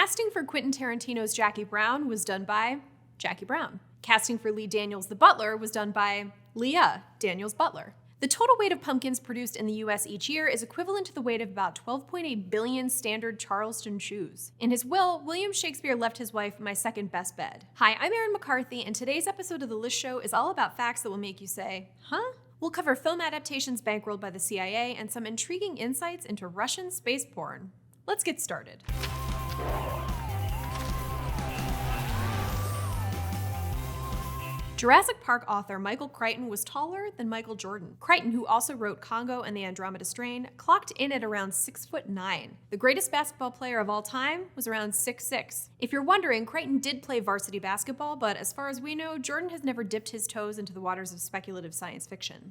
Casting for Quentin Tarantino's Jackie Brown was done by Jackie Brown. Casting for Lee Daniels' The Butler was done by Leah Daniels Butler. The total weight of pumpkins produced in the US each year is equivalent to the weight of about 12.8 billion standard Charleston shoes. In his will, William Shakespeare left his wife my second best bed. Hi, I'm Erin McCarthy, and today's episode of The List Show is all about facts that will make you say, huh? We'll cover film adaptations bankrolled by the CIA and some intriguing insights into Russian space porn. Let's get started. Jurassic Park author Michael Crichton was taller than Michael Jordan. Crichton, who also wrote Congo and the Andromeda Strain, clocked in at around 6'9". The greatest basketball player of all time was around 6'6". If you're wondering, Crichton did play varsity basketball, but as far as we know, Jordan has never dipped his toes into the waters of speculative science fiction.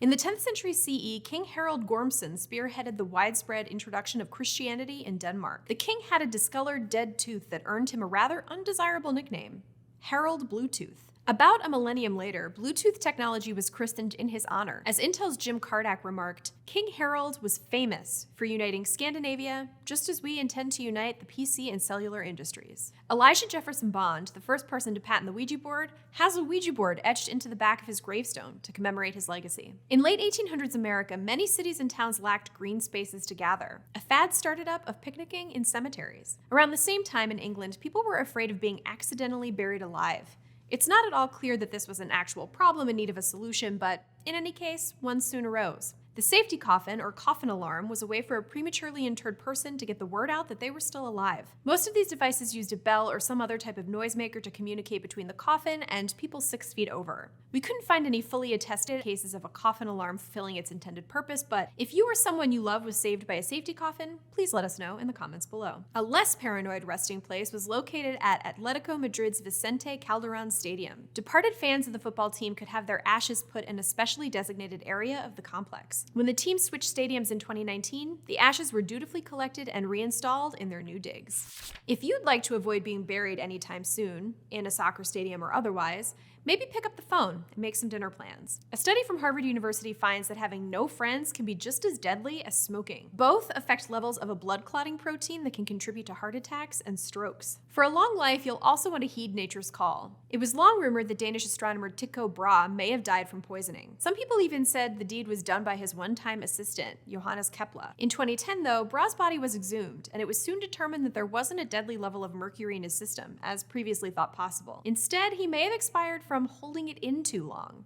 In the 10th century CE, King Harald Gormson spearheaded the widespread introduction of Christianity in Denmark. The king had a discolored dead tooth that earned him a rather undesirable nickname, Harald Bluetooth. About a millennium later, Bluetooth technology was christened in his honor. As Intel's Jim Kardak remarked, King Harald was famous for uniting Scandinavia, just as we intend to unite the PC and cellular industries. Elijah Jefferson Bond, the first person to patent the Ouija board, has a Ouija board etched into the back of his gravestone to commemorate his legacy. In late 1800s America, many cities and towns lacked green spaces to gather. A fad started up of picnicking in cemeteries. Around the same time in England, people were afraid of being accidentally buried alive. It's not at all clear that this was an actual problem in need of a solution, but in any case, one soon arose. The safety coffin, or coffin alarm, was a way for a prematurely interred person to get the word out that they were still alive. Most of these devices used a bell or some other type of noisemaker to communicate between the coffin and people 6 feet over. We couldn't find any fully attested cases of a coffin alarm fulfilling its intended purpose, but if you or someone you love was saved by a safety coffin, please let us know in the comments below. A less paranoid resting place was located at Atletico Madrid's Vicente Calderón Stadium. Departed fans of the football team could have their ashes put in a specially designated area of the complex. When the team switched stadiums in 2019, the ashes were dutifully collected and reinstalled in their new digs. If you'd like to avoid being buried anytime soon, in a soccer stadium or otherwise, maybe pick up the phone and make some dinner plans. A study from Harvard University finds that having no friends can be just as deadly as smoking. Both affect levels of a blood clotting protein that can contribute to heart attacks and strokes. For a long life, you'll also want to heed nature's call. It was long rumored that Danish astronomer Tycho Brahe may have died from poisoning. Some people even said the deed was done by his one-time assistant, Johannes Kepler. In 2010, though, Brahe's body was exhumed, and it was soon determined that there wasn't a deadly level of mercury in his system, as previously thought possible. Instead, he may have expired from holding it in too long.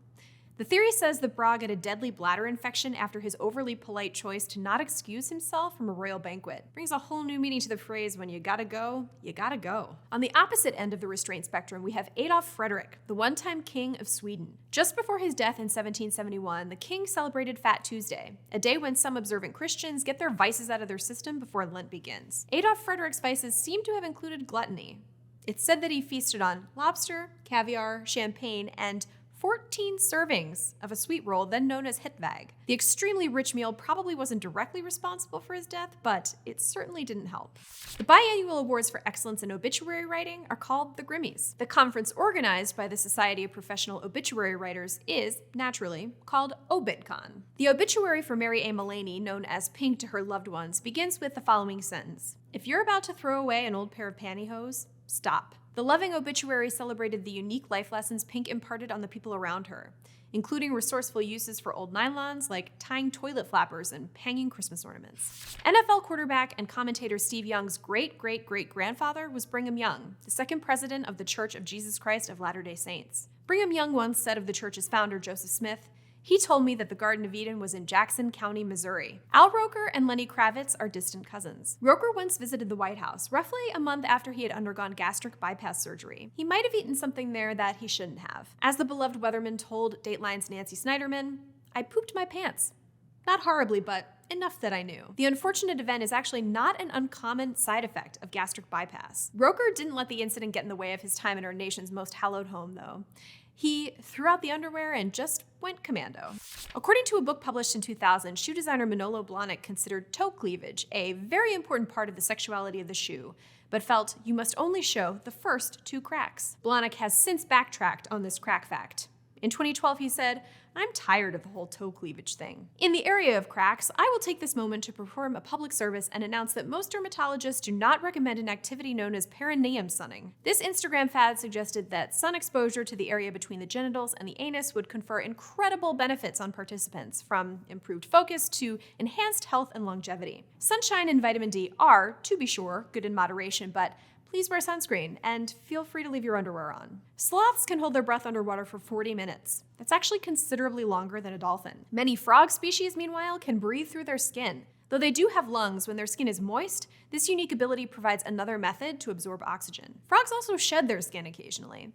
The theory says that Brahe got a deadly bladder infection after his overly polite choice to not excuse himself from a royal banquet. Brings a whole new meaning to the phrase, when you gotta go, you gotta go. On the opposite end of the restraint spectrum, we have Adolf Fredrik, the one-time king of Sweden. Just before his death in 1771, the king celebrated Fat Tuesday, a day when some observant Christians get their vices out of their system before Lent begins. Adolf Fredrik's vices seem to have included gluttony. It's said that he feasted on lobster, caviar, champagne, and 14 servings of a sweet roll, then known as Hitvag. The extremely rich meal probably wasn't directly responsible for his death, but it certainly didn't help. The biannual awards for excellence in obituary writing are called the Grimmies. The conference organized by the Society of Professional Obituary Writers is, naturally, called ObitCon. The obituary for Mary A. Mullaney, known as Pink to her loved ones, begins with the following sentence: "If you're about to throw away an old pair of pantyhose, stop." The loving obituary celebrated the unique life lessons Pink imparted on the people around her, including resourceful uses for old nylons like tying toilet flappers and hanging Christmas ornaments. NFL quarterback and commentator Steve Young's great-great-great-grandfather was Brigham Young, the second president of the Church of Jesus Christ of Latter-day Saints. Brigham Young once said of the church's founder, Joseph Smith, "He told me that the Garden of Eden was in Jackson County, Missouri." Al Roker and Lenny Kravitz are distant cousins. Roker once visited the White House, roughly a month after he had undergone gastric bypass surgery. He might have eaten something there that he shouldn't have. As the beloved weatherman told Dateline's Nancy Snyderman, "I pooped my pants. Not horribly, but enough that I knew." The unfortunate event is actually not an uncommon side effect of gastric bypass. Roker didn't let the incident get in the way of his time in our nation's most hallowed home, though. He threw out the underwear and just went commando. According to a book published in 2000, shoe designer Manolo Blahnik considered toe cleavage a very important part of the sexuality of the shoe, but felt you must only show the first 2 cracks. Blahnik has since backtracked on this crack fact. In 2012, he said, "I'm tired of the whole toe cleavage thing." In the area of cracks, I will take this moment to perform a public service and announce that most dermatologists do not recommend an activity known as perineum sunning. This Instagram fad suggested that sun exposure to the area between the genitals and the anus would confer incredible benefits on participants, from improved focus to enhanced health and longevity. Sunshine and vitamin D are, to be sure, good in moderation, but please wear sunscreen, and feel free to leave your underwear on. Sloths can hold their breath underwater for 40 minutes. That's actually considerably longer than a dolphin. Many frog species, meanwhile, can breathe through their skin. Though they do have lungs when their skin is moist, this unique ability provides another method to absorb oxygen. Frogs also shed their skin occasionally.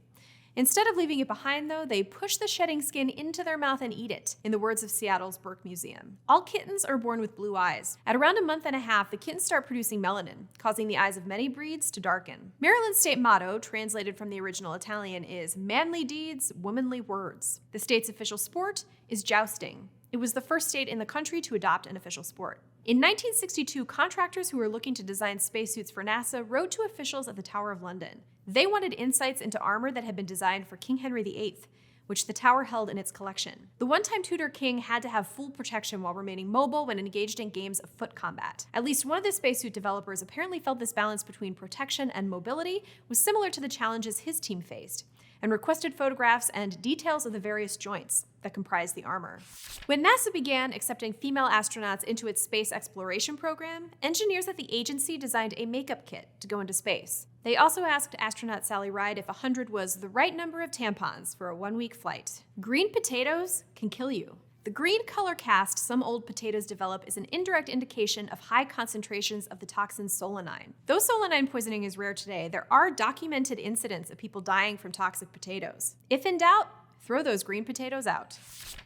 Instead of leaving it behind, though, they push the shedding skin into their mouth and eat it, in the words of Seattle's Burke Museum. All kittens are born with blue eyes. At around a month and a half, the kittens start producing melanin, causing the eyes of many breeds to darken. Maryland's state motto, translated from the original Italian, is "manly deeds, womanly words." The state's official sport is jousting. It was the first state in the country to adopt an official sport. In 1962, contractors who were looking to design spacesuits for NASA wrote to officials at the Tower of London. They wanted insights into armor that had been designed for King Henry VIII, which the tower held in its collection. The one-time Tudor king had to have full protection while remaining mobile when engaged in games of foot combat. At least one of the spacesuit developers apparently felt this balance between protection and mobility was similar to the challenges his team faced, and requested photographs and details of the various joints that comprise the armor. When NASA began accepting female astronauts into its space exploration program, engineers at the agency designed a makeup kit to go into space. They also asked astronaut Sally Ride if 100 was the right number of tampons for a one-week flight. Green potatoes can kill you. The green color cast some old potatoes develop is an indirect indication of high concentrations of the toxin solanine. Though solanine poisoning is rare today, there are documented incidents of people dying from toxic potatoes. If in doubt, throw those green potatoes out.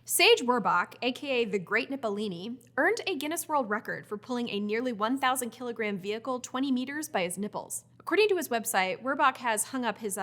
Sage Werbach, aka the Great Nippolini, earned a Guinness World Record for pulling a nearly 1,000 kilogram vehicle 20 meters by his nipples. According to his website, Werbach has hung up his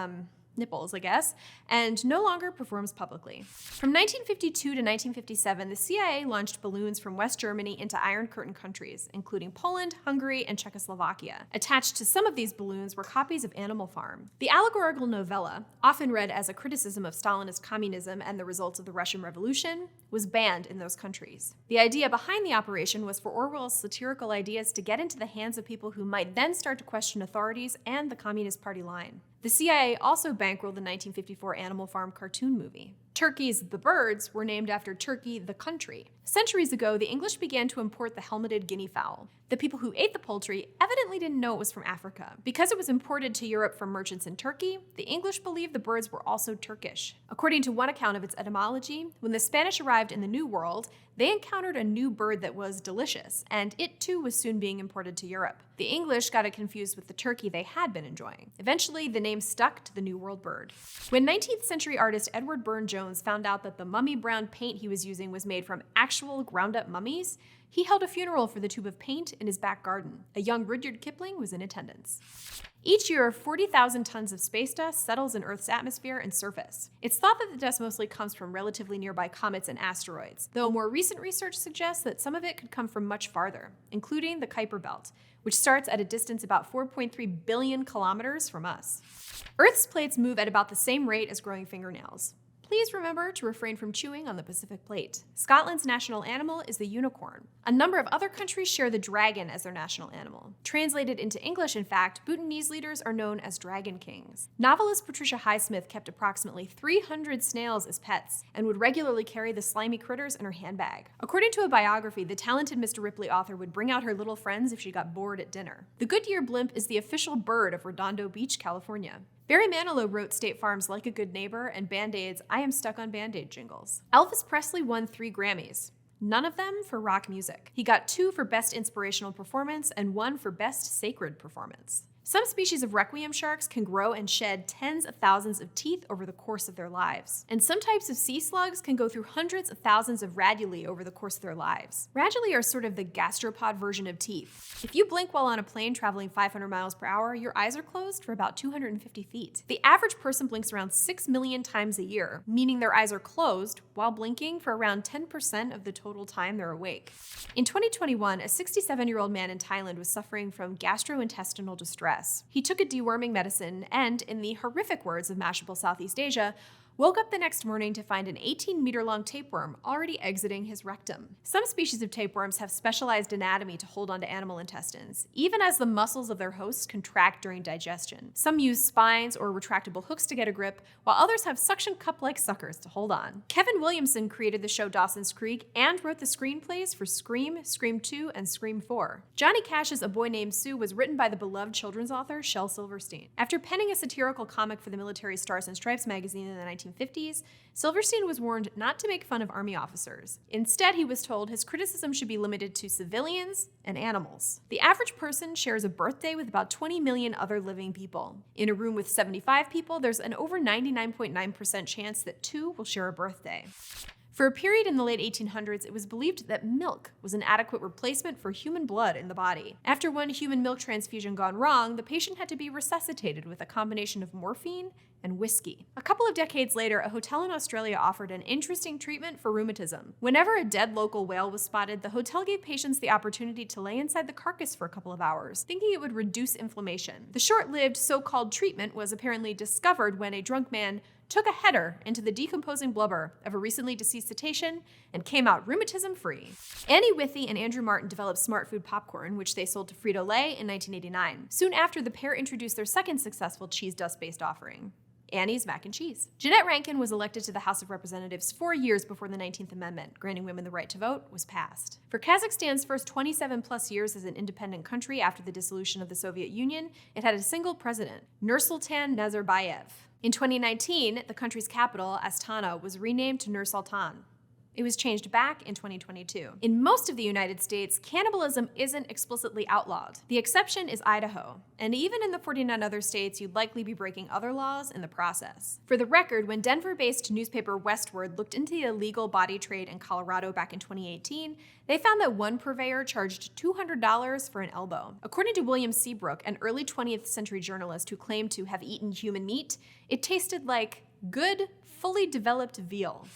nipples, I guess, and no longer performs publicly. From 1952 to 1957, the CIA launched balloons from West Germany into Iron Curtain countries, including Poland, Hungary, and Czechoslovakia. Attached to some of these balloons were copies of Animal Farm. The allegorical novella, often read as a criticism of Stalinist communism and the results of the Russian Revolution, was banned in those countries. The idea behind the operation was for Orwell's satirical ideas to get into the hands of people who might then start to question authorities and the Communist Party line. The CIA also bankrolled the 1954 Animal Farm cartoon movie. Turkeys the birds were named after Turkey the country. Centuries ago, the English began to import the helmeted guinea fowl. The people who ate the poultry evidently didn't know it was from Africa. Because it was imported to Europe from merchants in Turkey, the English believed the birds were also Turkish. According to one account of its etymology, when the Spanish arrived in the New World, they encountered a new bird that was delicious, and it too was soon being imported to Europe. The English got it confused with the turkey they had been enjoying. Eventually, the name stuck to the New World bird. When 19th century artist Edward Burne-Jones found out that the mummy brown paint he was using was made from actual ground-up mummies, he held a funeral for the tube of paint in his back garden. A young Rudyard Kipling was in attendance. Each year, 40,000 tons of space dust settles in Earth's atmosphere and surface. It's thought that the dust mostly comes from relatively nearby comets and asteroids, though more recent research suggests that some of it could come from much farther, including the Kuiper Belt, which starts at a distance about 4.3 billion kilometers from us. Earth's plates move at about the same rate as growing fingernails. Please remember to refrain from chewing on the Pacific Plate. Scotland's national animal is the unicorn. A number of other countries share the dragon as their national animal. Translated into English, in fact, Bhutanese leaders are known as dragon kings. Novelist Patricia Highsmith kept approximately 300 snails as pets and would regularly carry the slimy critters in her handbag. According to a biography, the talented Mr. Ripley author would bring out her little friends if she got bored at dinner. The Goodyear blimp is the official bird of Redondo Beach, California. Barry Manilow wrote State Farm's Like a Good Neighbor and Band-Aid's I Am Stuck on Band-Aid jingles. Elvis Presley won 3 Grammys, none of them for rock music. He got 2 for Best Inspirational Performance and 1 for Best Sacred Performance. Some species of requiem sharks can grow and shed tens of thousands of teeth over the course of their lives. And some types of sea slugs can go through hundreds of thousands of raduli over the course of their lives. Raduli are sort of the gastropod version of teeth. If you blink while on a plane traveling 500 miles per hour, your eyes are closed for about 250 feet. The average person blinks around 6 million times a year, meaning their eyes are closed while blinking for around 10% of the total time they're awake. In 2021, a 67-year-old man in Thailand was suffering from gastrointestinal distress. He took a deworming medicine and, in the horrific words of Mashable Southeast Asia, woke up the next morning to find an 18-meter-long tapeworm already exiting his rectum. Some species of tapeworms have specialized anatomy to hold onto animal intestines, even as the muscles of their hosts contract during digestion. Some use spines or retractable hooks to get a grip, while others have suction cup-like suckers to hold on. Kevin Williamson created the show Dawson's Creek and wrote the screenplays for Scream, Scream 2, and Scream 4. Johnny Cash's A Boy Named Sue was written by the beloved children's author Shel Silverstein. After penning a satirical comic for the Military Stars and Stripes magazine in the 1950s, Silverstein was warned not to make fun of Army officers. Instead, he was told his criticism should be limited to civilians and animals. The average person shares a birthday with about 20 million other living people. In a room with 75 people, there's an over 99.9% chance that 2 will share a birthday. For a period in the late 1800s, it was believed that milk was an adequate replacement for human blood in the body. After one human milk transfusion gone wrong, the patient had to be resuscitated with a combination of morphine and whiskey. A couple of decades later, a hotel in Australia offered an interesting treatment for rheumatism. Whenever a dead local whale was spotted, the hotel gave patients the opportunity to lay inside the carcass for a couple of hours, thinking it would reduce inflammation. The short-lived so-called treatment was apparently discovered when a drunk man took a header into the decomposing blubber of a recently deceased cetacean and came out rheumatism-free. Annie Withy and Andrew Martin developed Smart Food popcorn, which they sold to Frito-Lay in 1989. Soon after, the pair introduced their second successful cheese dust-based offering, Annie's Mac and Cheese. Jeanette Rankin was elected to the House of Representatives 4 years before the 19th Amendment, granting women the right to vote, was passed. For Kazakhstan's first 27-plus years as an independent country after the dissolution of the Soviet Union, it had a single president, Nursultan Nazarbayev. In 2019, the country's capital, Astana, was renamed to Nur-Sultan. It was changed back in 2022. In most of the United States, cannibalism isn't explicitly outlawed. The exception is Idaho, and even in the 49 other states, you'd likely be breaking other laws in the process. For the record, when Denver-based newspaper Westward looked into the illegal body trade in Colorado back in 2018, they found that one purveyor charged $200 for an elbow. According to William Seabrook, an early 20th century journalist who claimed to have eaten human meat, it tasted like good, fully developed veal.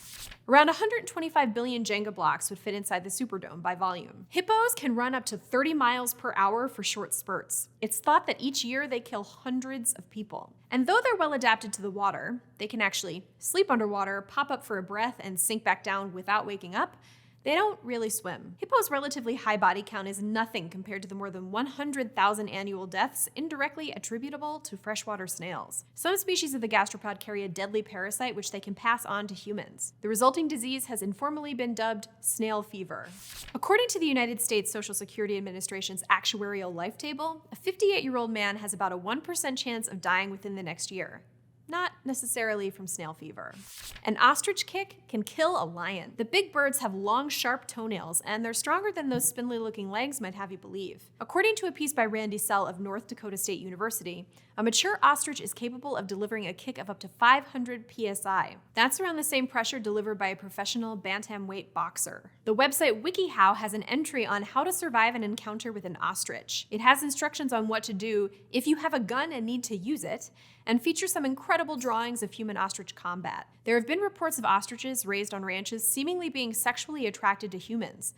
Around 125 billion Jenga blocks would fit inside the Superdome by volume. Hippos can run up to 30 miles per hour for short spurts. It's thought that each year they kill hundreds of people. And though they're well adapted to the water, they can actually sleep underwater, pop up for a breath, and sink back down without waking up. They don't really swim. Hippos' relatively high body count is nothing compared to the more than 100,000 annual deaths indirectly attributable to freshwater snails. Some species of the gastropod carry a deadly parasite which they can pass on to humans. The resulting disease has informally been dubbed snail fever. According to the United States Social Security Administration's actuarial life table, a 58-year-old man has about a 1% chance of dying within the next year. Not necessarily from snail fever. An ostrich kick can kill a lion. The big birds have long, sharp toenails, and they're stronger than those spindly-looking legs might have you believe. According to a piece by Randy Sell of North Dakota State University, a mature ostrich is capable of delivering a kick of up to 500 psi. That's around the same pressure delivered by a professional bantamweight boxer. The website WikiHow has an entry on how to survive an encounter with an ostrich. It has instructions on what to do if you have a gun and need to use it, and features some incredible drawings of human ostrich combat. There have been reports of ostriches raised on ranches seemingly being sexually attracted to humans,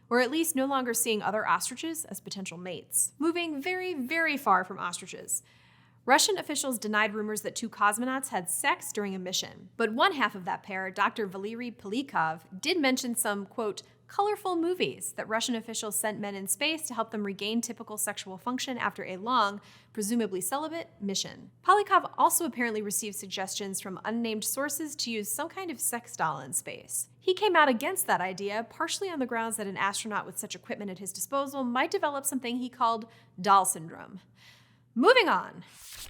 or at least no longer seeing other ostriches as potential mates. Moving very, very far from ostriches, Russian officials denied rumors that 2 cosmonauts had sex during a mission. But one half of that pair, Dr. Valery Pelikov, did mention some, quote, colorful movies that Russian officials sent men in space to help them regain typical sexual function after a long, presumably celibate, mission. Polyakov also apparently received suggestions from unnamed sources to use some kind of sex doll in space. He came out against that idea, partially on the grounds that an astronaut with such equipment at his disposal might develop something he called doll syndrome. Moving on.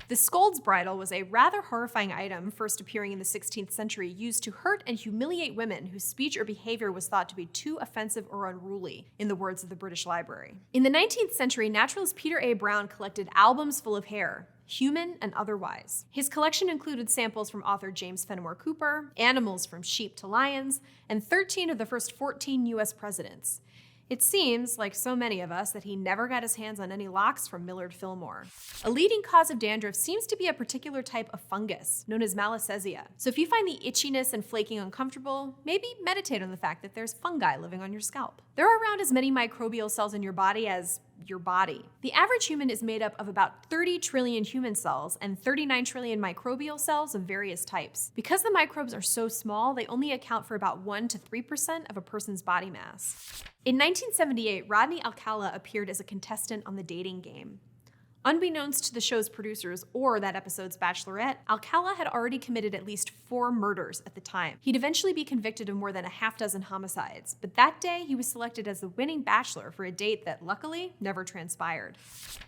The scold's bridle was a rather horrifying item first appearing in the 16th century, used to hurt and humiliate women whose speech or behavior was thought to be too offensive or unruly, in the words of the British Library. In the 19th century, naturalist Peter A. Brown collected albums full of hair, human and otherwise. His collection included samples from author James Fenimore Cooper, animals from sheep to lions, and 13 of the first 14 U.S. presidents. It seems, like so many of us, that he never got his hands on any locks from Millard Fillmore. A leading cause of dandruff seems to be a particular type of fungus, known as malassezia. So if you find the itchiness and flaking uncomfortable, maybe meditate on the fact that there's fungi living on your scalp. There are around as many microbial cells in your body as your body. The average human is made up of about 30 trillion human cells and 39 trillion microbial cells of various types. Because the microbes are so small, they only account for about 1 to 3% of a person's body mass. In 1978, Rodney Alcala appeared as a contestant on The Dating Game. Unbeknownst to the show's producers or that episode's Bachelorette, Alcala had already committed at least 4 murders at the time. He'd eventually be convicted of more than a half-dozen homicides, but that day he was selected as the winning bachelor for a date that luckily never transpired.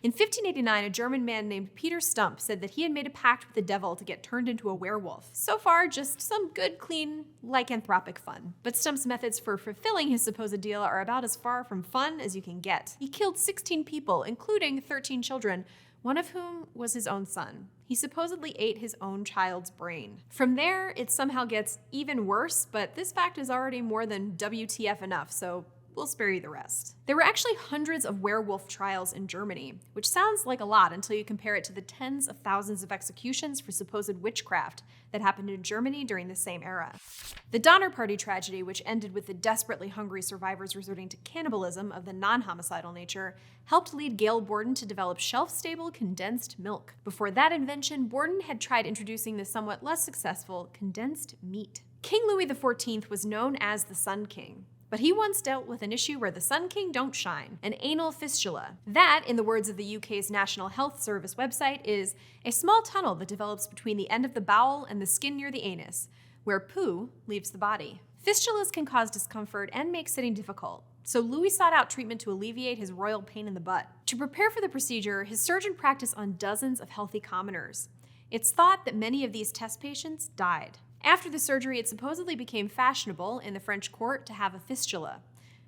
In 1589, a German man named Peter Stump said that he had made a pact with the devil to get turned into a werewolf. So far, just some good, clean, lycanthropic fun. But Stump's methods for fulfilling his supposed deal are about as far from fun as you can get. He killed 16 people, including 13 children, one of whom was his own son. He supposedly ate his own child's brain. From there, it somehow gets even worse, but this fact is already more than WTF enough, so we'll spare you the rest. There were actually hundreds of werewolf trials in Germany, which sounds like a lot until you compare it to the tens of thousands of executions for supposed witchcraft that happened in Germany during the same era. The Donner Party tragedy, which ended with the desperately hungry survivors resorting to cannibalism of the non-homicidal nature, helped lead Gail Borden to develop shelf-stable condensed milk. Before that invention, Borden had tried introducing the somewhat less successful condensed meat. King Louis XIV was known as the Sun King, but he once dealt with an issue where the Sun King don't shine, an anal fistula. That, in the words of the UK's National Health Service website, is a small tunnel that develops between the end of the bowel and the skin near the anus, where poo leaves the body. Fistulas can cause discomfort and make sitting difficult, so Louis sought out treatment to alleviate his royal pain in the butt. To prepare for the procedure, his surgeon practiced on dozens of healthy commoners. It's thought that many of these test patients died. After the surgery, it supposedly became fashionable in the French court to have a fistula.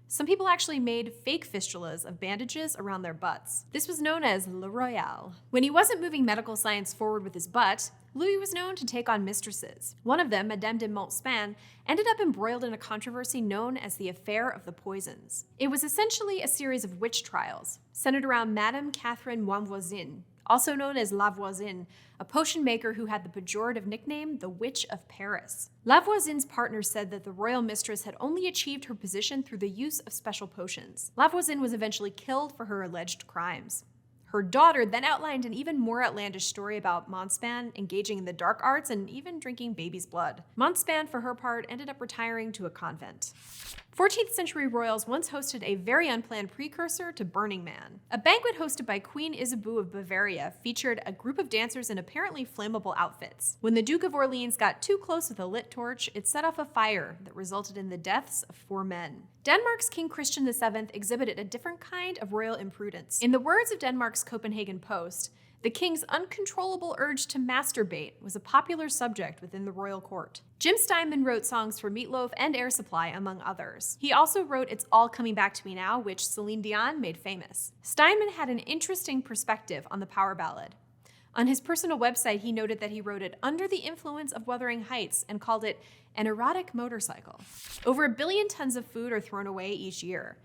Some people actually made fake fistulas of bandages around their butts. This was known as le royale. When he wasn't moving medical science forward with his butt, Louis was known to take on mistresses. One of them, Madame de Montespan, ended up embroiled in a controversy known as the Affair of the Poisons. It was essentially a series of witch trials, centered around Madame Catherine Monvoisin, also known as La Voisine, a potion maker who had the pejorative nickname the Witch of Paris. La Voisine's partner said that the royal mistress had only achieved her position through the use of special potions. La Voisine was eventually killed for her alleged crimes. Her daughter then outlined an even more outlandish story about Montespan engaging in the dark arts and even drinking baby's blood. Montespan, for her part, ended up retiring to a convent. 14th century royals once hosted a very unplanned precursor to Burning Man. A banquet hosted by Queen Isabeau of Bavaria featured a group of dancers in apparently flammable outfits. When the Duke of Orleans got too close with a lit torch, it set off a fire that resulted in the deaths of 4 men. Denmark's King Crichton VII exhibited a different kind of royal imprudence. In the words of Denmark's Copenhagen Post, the king's uncontrollable urge to masturbate was a popular subject within the royal court. Jim Steinman wrote songs for Meatloaf and Air Supply, among others. He also wrote It's All Coming Back to Me Now, which Celine Dion made famous. Steinman had an interesting perspective on the power ballad. On his personal website, he noted that he wrote it under the influence of Wuthering Heights and called it an erotic motorcycle. Over 1 billion tons of food are thrown away each year.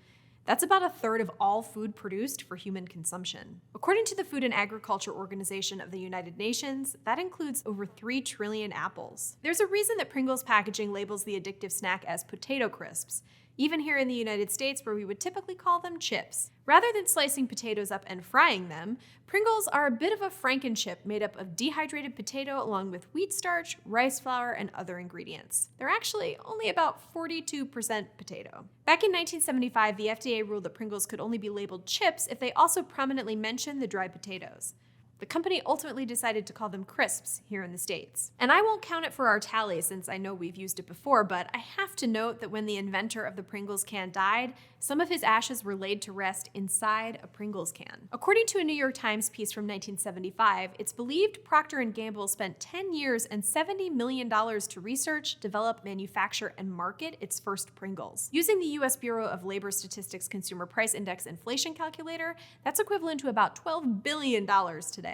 That's about 1/3 of all food produced for human consumption. According to the Food and Agriculture Organization of the United Nations, that includes over 3 trillion apples. There's a reason that Pringles packaging labels the addictive snack as potato crisps, even here in the United States where we would typically call them chips. Rather than slicing potatoes up and frying them, Pringles are a bit of a Frankenchip made up of dehydrated potato along with wheat starch, rice flour, and other ingredients. They're actually only about 42% potato. Back in 1975, the FDA ruled that Pringles could only be labeled chips if they also prominently mentioned the dried potatoes. The company ultimately decided to call them crisps here in the States. And I won't count it for our tally since I know we've used it before, but I have to note that when the inventor of the Pringles can died, some of his ashes were laid to rest inside a Pringles can. According to a New York Times piece from 1975, it's believed Procter & Gamble spent 10 years and $70 million to research, develop, manufacture, and market its first Pringles. Using the U.S. Bureau of Labor Statistics Consumer Price Index inflation calculator, that's equivalent to about $12 billion today.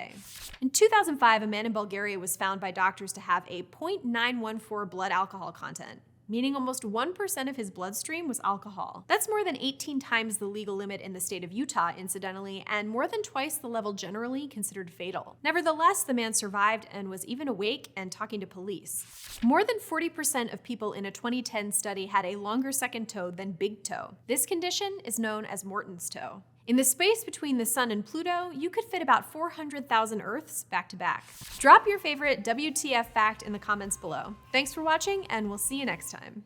In 2005, a man in Bulgaria was found by doctors to have a 0.914 blood alcohol content, meaning almost 1% of his bloodstream was alcohol. That's more than 18 times the legal limit in the state of Utah, incidentally, and more than twice the level generally considered fatal. Nevertheless, the man survived and was even awake and talking to police. More than 40% of people in a 2010 study had a longer second toe than big toe. This condition is known as Morton's toe. In the space between the Sun and Pluto, you could fit about 400,000 Earths back to back. Drop your favorite WTF fact in the comments below. Thanks for watching, and we'll see you next time.